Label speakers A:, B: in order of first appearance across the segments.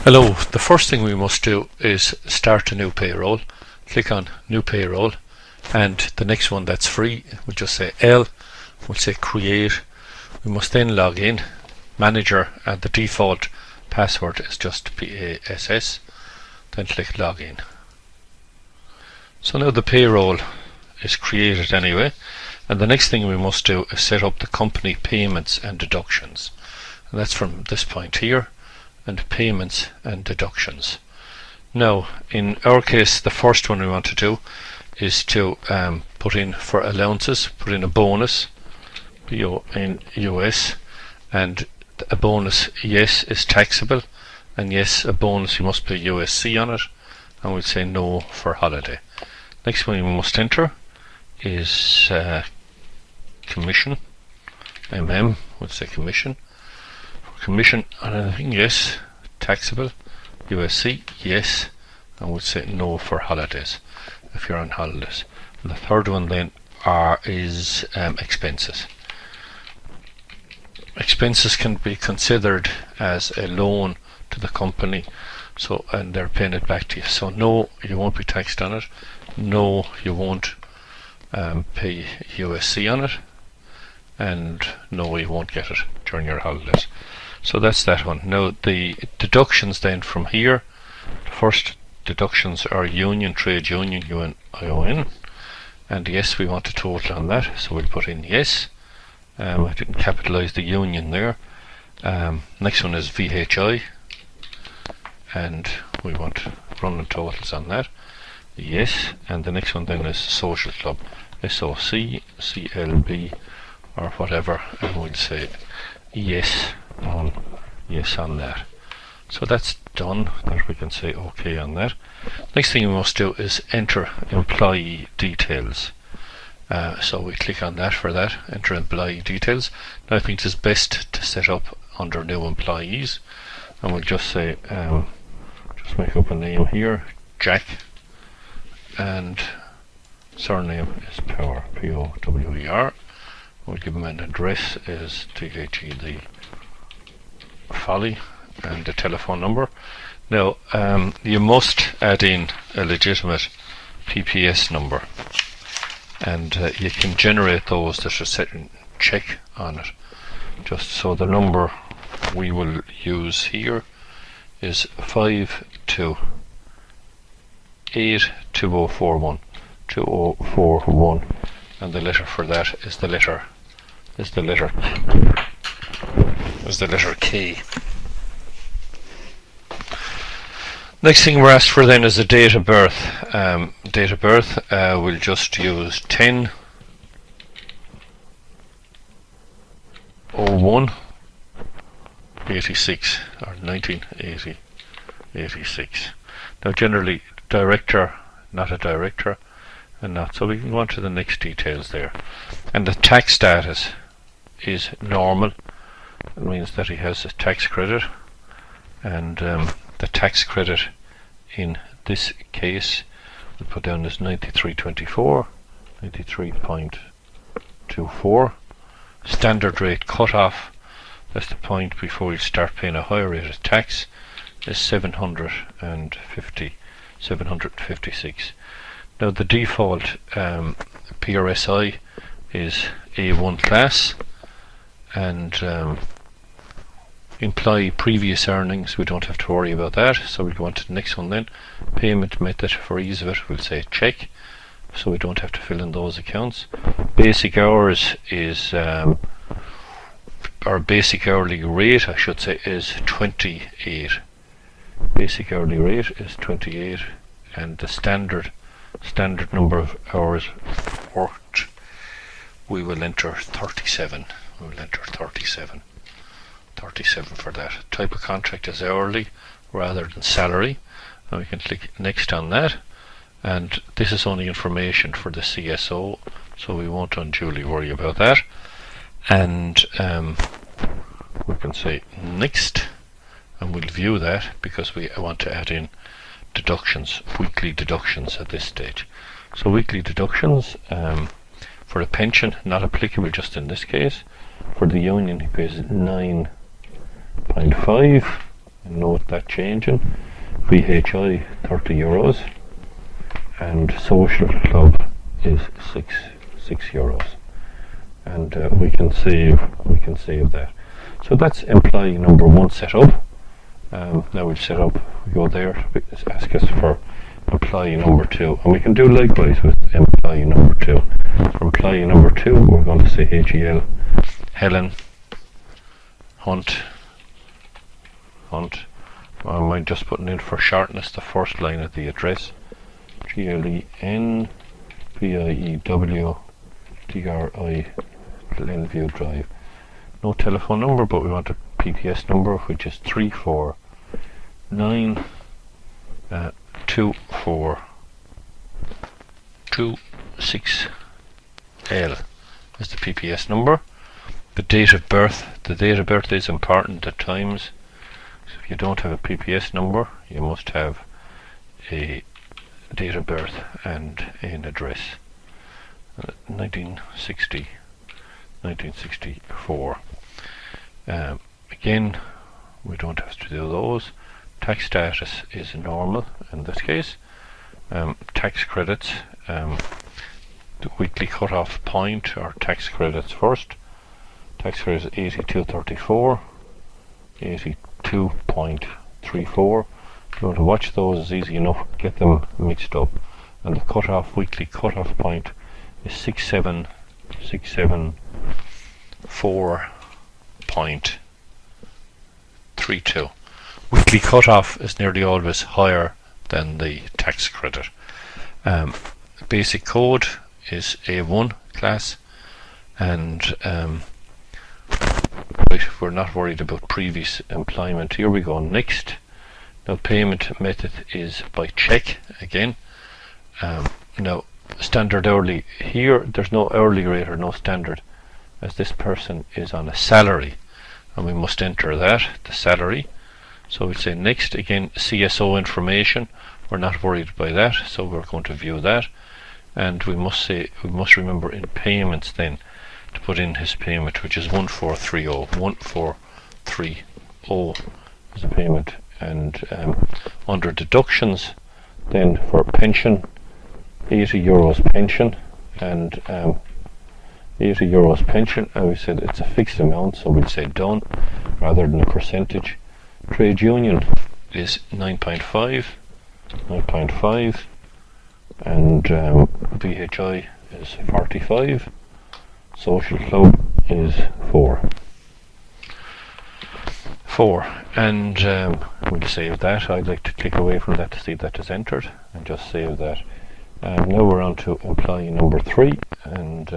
A: Hello, the first thing we must do is start a new payroll. Click on new payroll, and the next one that's free, we'll just say L, we'll say create. We must then log in, manager, and the default password is just PASS, then click login. So now the payroll is created anyway, and the next thing we must do is set up the company payments and deductions, and that's from this point here, and payments and deductions. Now in our case, the first one we want to do is to put in for allowances, put in a bonus, BONUS, and a bonus, yes, is taxable, and yes, a bonus, you must pay USC on it, and we'll say no for holiday. Next one we must enter is commission, we'll say commission. Commission on anything, yes, taxable, USC, yes, and we'll say no for holidays if you're on holidays. And the third one then is expenses. Expenses can be considered as a loan to the company, so, and they're paying it back to you. So no, you won't be taxed on it. No, you won't pay USC on it, and no, you won't get it during your holidays. So that's that one. Now the deductions then from here, the first deductions are union, trade union, UNION, and yes, we want a total on that, so we'll put in yes. I didn't capitalize the union there. Next one is VHI, and we want running totals on that, yes. And the next one then is social club, SOC, CLB, or whatever, and we'll say yes on that. So that's done, that we can say OK on that. Next thing we must do is enter employee details. So we click on that for that, enter employee details. Now I think it's best to set up under new employees, and we'll just say just make up a name here, Jack, and surname is Power, POWER. We'll give him an address is THE Folly, and the telephone number. Now you must add in a legitimate PPS number, and you can generate those that are set in check on it. Just so the number we will use here is 5282041 2041, and the letter for that is the letter K. Next thing we're asked for then is a date of birth. We'll just use 10/01/86 or 1986. Now generally director, not a director, and not, so we can go on to the next details there. And the tax status is normal. It means that he has a tax credit, and the tax credit in this case we'll put down as 93.24, 93.24. Standard rate cutoff, that's the point before you start paying a higher rate of tax, is 756. Now the default PRSI is A1 class, and employee previous earnings, we don't have to worry about that, so we'll go on to the next one then. Payment method, for ease of it, we'll say check, so we don't have to fill in those accounts. Basic hours is our basic hourly rate, I should say, is 28. Basic hourly rate is 28, and the standard number of hours worked, we will enter 37. We will enter 37 for that. Type of contract is hourly rather than salary, and we can click next on that. And this is only information for the CSO, so we won't unduly worry about that. And we can say next, and we'll view that because we want to add in deductions, weekly deductions at this stage. So weekly deductions for a pension, not applicable just in this case. For the union, he pays 9.5, and note that changing. VHI €30 and social club is €6, and we can save that. So that's employee number 1 set up. Now we'll set up, we go there, ask us for employee number 2, and we can do likewise with employee number 2. For employee number 2, we're going to say HEL, Helen, Hunt. I might just putting in for shortness the first line of the address. GLENVIEW Glenview Drive. No telephone number, but we want a PPS number, which is 3492426L is the PPS number. The date of birth is important at times. So if you don't have a PPS number, you must have a date of birth and an address. 1964. Again, we don't have to do those. Tax status is normal in this case. Tax credits, the weekly cut-off point or tax credits first. Tax credits 82.34, 82.34. If you want to watch those, it's easy enough, get them mixed up. And the weekly cut-off point is 6764.32. Weekly cut-off is nearly always higher than the tax credit. Basic code is A1 class, and right, we're not worried about previous employment. Here we go, next. Now payment method is by check again. Now standard hourly, here there's no hourly rate or no standard, as this person is on a salary, and we must enter that, the salary. So we'll say next, again CSO information, we're not worried by that, so we're going to view that. And we must remember in payments then to put in his payment, which is 1430. 1430 is a payment. And under deductions then for pension, €80 pension, and €80 pension, and we said it's a fixed amount, so we'll say done rather than a percentage. Trade union is 9.5, and VHI is 45. Social club is 4, and we'll save that. I'd like to click away from that to see that is entered, and just save that. Now we're on to employee number 3, and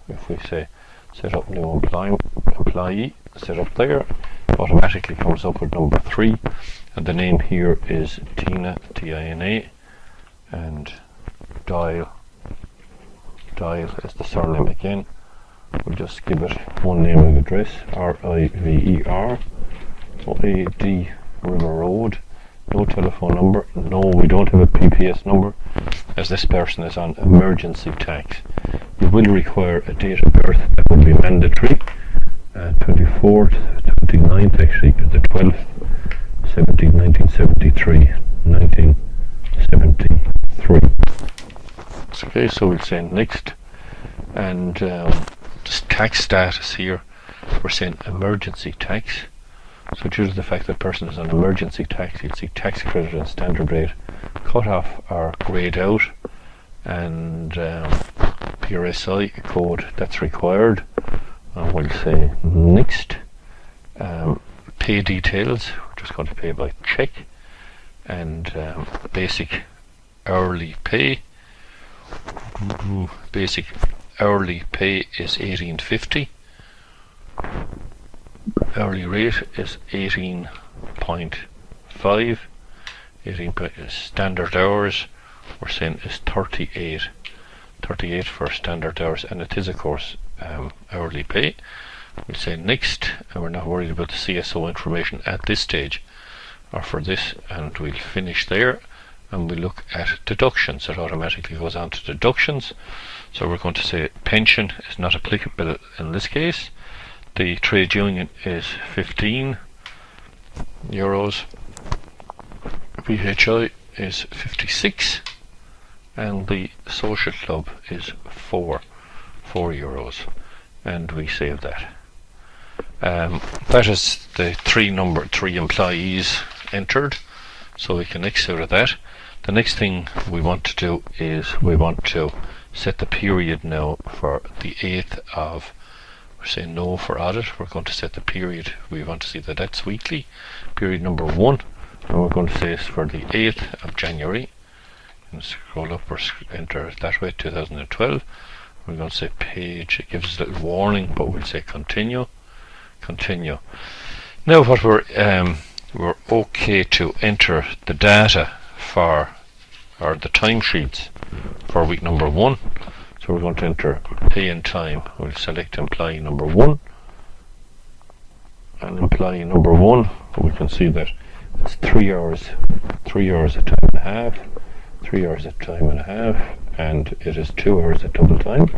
A: if we say set up new employee, set up there, automatically comes up with number 3, and the name here is Tina, Tina, and Dial is the surname again. We'll just give it one name of address, RIVER, AD River Road. No telephone number. No, we don't have a PPS number, as this person is on emergency tax. You will require a date of birth that will be mandatory. 29th actually, the 12th, 1973. Okay, so we'll say next, and this tax status here, we're saying emergency tax. So due to the fact that the person is on emergency tax, you'll see tax credit and standard rate cut off are greyed out, and PRSI code that's required. And we'll say next. Pay details, we're just going to pay by check, and basic hourly pay. Basic hourly pay is $18.50. Hourly rate is 18.5. Standard hours we're saying is 38 for standard hours, and it is of course hourly pay. We'll say next, and we're not worried about the CSO information at this stage or for this, and we'll finish there, and we look at deductions. It automatically goes on to deductions. So we're going to say pension is not applicable in this case. The trade union is 15, euros. VHI is 56, and the social club is 4 euros, and we save that. That is the three employees entered, so we can X out of that. The next thing we want to do is we want to set the period now for the 8th of, we're saying no for audit, we're going to set the period, we want to see that that's weekly, period number 1, and we're going to say it's for the 8th of January, and scroll up or enter that way, 2012, we're going to say page, it gives us a little warning, but we'll say continue. Now what we're okay to enter the data for, or the timesheets for week number 1. So we're going to enter pay and time. We'll select employee number 1, and employee number 1, we can see that it's 3 hours at time and a half, 3 hours at time and a half, and it is 2 hours at double time,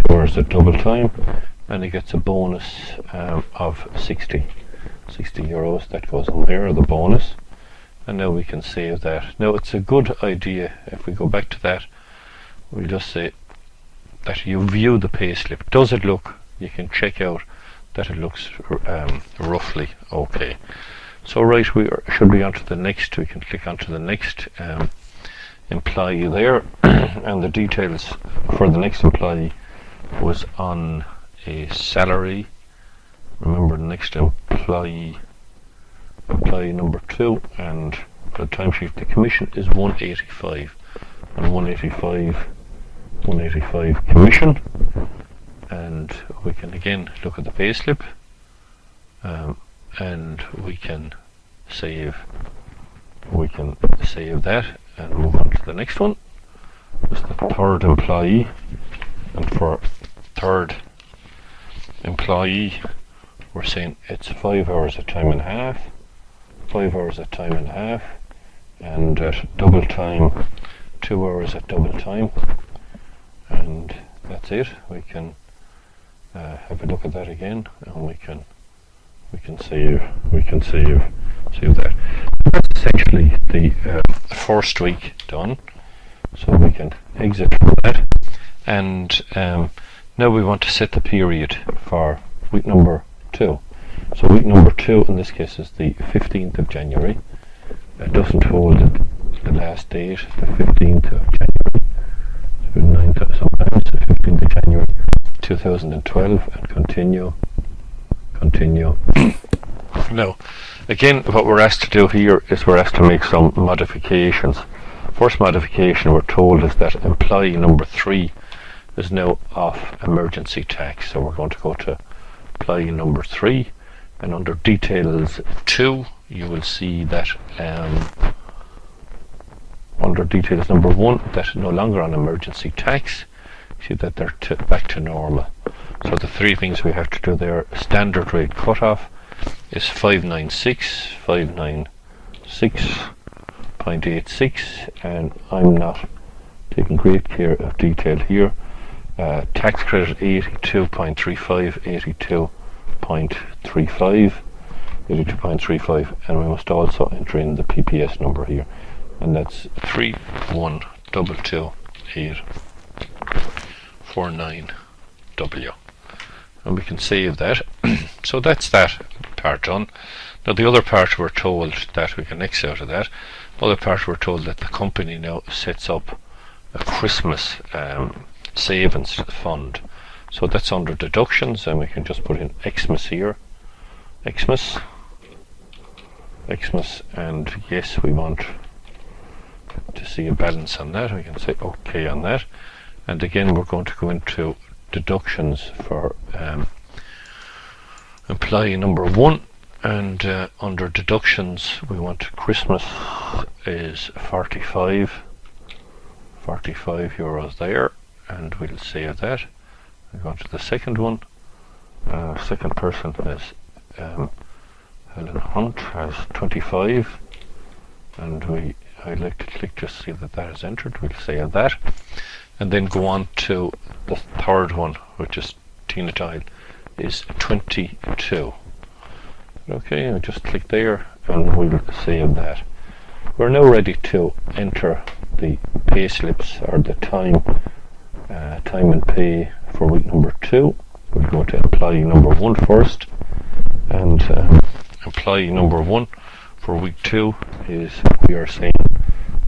A: 2 hours at double time, and he gets a bonus of 60 euros. That goes on there, the bonus. And now we can save that. Now it's a good idea, if we go back to that, we'll just say that you view the payslip. Does it look, you can check out that it looks roughly okay. So right, we should be on to the next, we can click onto the next employee there, and the details for the next employee was on a salary. Remember, the next employee number 2, and for the timesheet the commission is 185, and 185 commission, and we can again look at the payslip, and we can save that and move on to the next one. It's the third employee, and for third employee we're saying it's 5 hours at time and a half, 5 hours at time and a half, and at double time 2 hours at double time, and that's it. We can have a look at that again, and we can save that. That's essentially the first week done, so we can exit from that, and now we want to set the period for week number 2. So week number 2 in this case is the 15th of January. It doesn't hold the last date, the 15th of January. Sometimes the 15th of January 2012, and continue. Now, again, what we're asked to do here is we're asked to make some modifications. First modification we're told is that employee number 3 is now off emergency tax. So we're going to go to employee number 3, and under details 2 you will see that under details number 1 that no longer on emergency tax, see that they're back to normal. So the 3 things we have to do there: standard rate cutoff is 596.86, and I'm not taking great care of detail here. Tax credit 82.35, 82.35, and we must also enter in the PPS number here, and that's 3122849W, and we can save that. So that's that part done. Now the other part we're told that we can X out of that. Other part we're told that the company now sets up a Christmas savings fund. So that's under deductions, and we can just put in Xmas here, Xmas, and yes, we want to see a balance on that. We can say OK on that, and again we're going to go into deductions for employee number 1, and under deductions we want Christmas is 45 euros there, and we'll save that. We go on to the second one. Second person is Helen Hunt, has 25, and I'd like to click just see that that is entered. We'll save that, and then go on to the third one, which is Tina Tile, is 22. Okay, I just click there, and we'll save that. We're now ready to enter the pay slips, or the time and pay for week number 2. We'll go to employee number 1 first, and employee number 1 for week 2 is, we are saying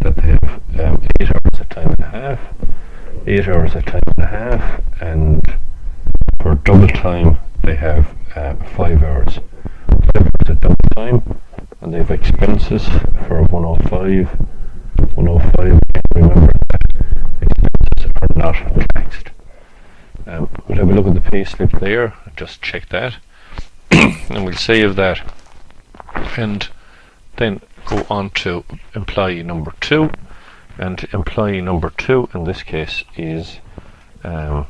A: that they have 8 hours at time and a half, 8 hours at time and a half, and for double time they have 5 hours. 5 hours at double time, and they have expenses for 105. Remember that expenses are not taxed. We'll have a look at the pay slip there, just check that, and we'll save that, and then go on to employee number 2, and employee number 2 in this case is a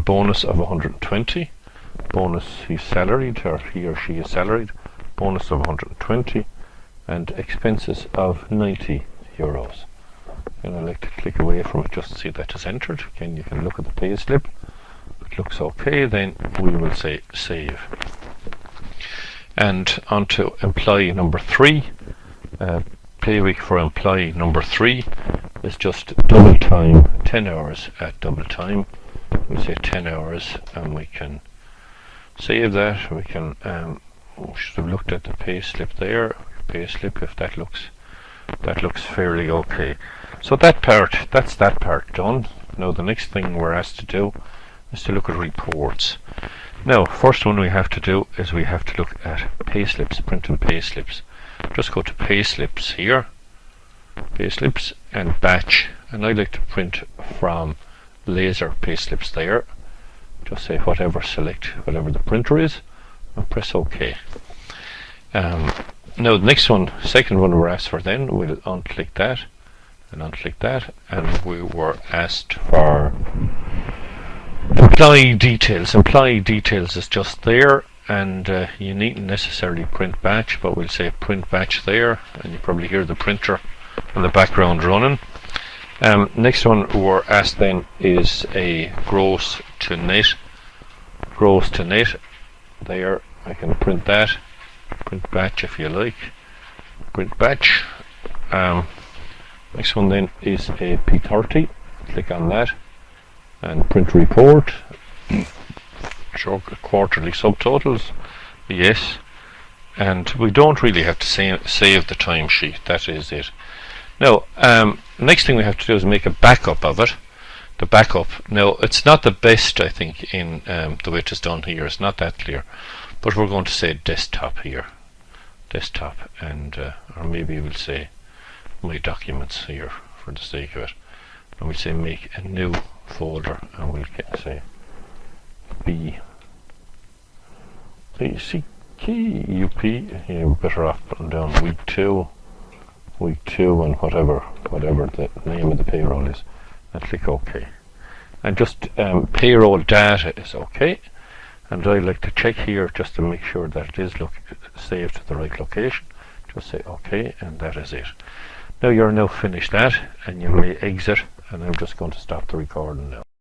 A: bonus of 120. Bonus, he's salaried, or he or she is salaried, bonus of 120, and expenses of 90 euros. And I like to click away from it just to see that is entered. Again, you can look at the pay slip. If it looks okay, then we will say save. And on to employee number 3. Pay week for employee number 3 is just double time, 10 hours at double time. We say 10 hours, and we can save that. We can we should have looked at the pay slip there. Pay slip, if that looks fairly okay. So that's that part done. Now the next thing we're asked to do is to look at reports. Now, first one we have to do is we have to look at pay slips, printing pay slips. Just go to pay slips here, pay slips, and batch, and I like to print from laser pay slips there. Just say whatever, select whatever the printer is, and press OK. Now the next one, second one we're asked for, then we'll unclick that and unclick that, and we were asked for employee details. Employee details is just there, and you needn't necessarily print batch, but we'll say print batch there, and you probably hear the printer in the background running. Next one we're asked then is a gross to net. Gross to net there, I can print that, print batch if you like, print batch. Next one then is a P30, click on that, and print report. Show quarterly subtotals, yes, and we don't really have to save the timesheet, that is it. Now, next thing we have to do is make a backup of it. The backup, now it's not the best, I think, in the way it is done here, it's not that clear, but we're going to say desktop here, desktop, and or maybe we'll say my documents here for the sake of it, and we'll say make a new folder, and we'll say BCKUP. You're better off putting down week 2, and whatever the name of the payroll is, and click OK. And just payroll data is OK, and I like to check here just to make sure that it is saved to the right location. Just say OK, and that is it. Now you're now finished that, and you may exit, and I'm just going to stop the recording now.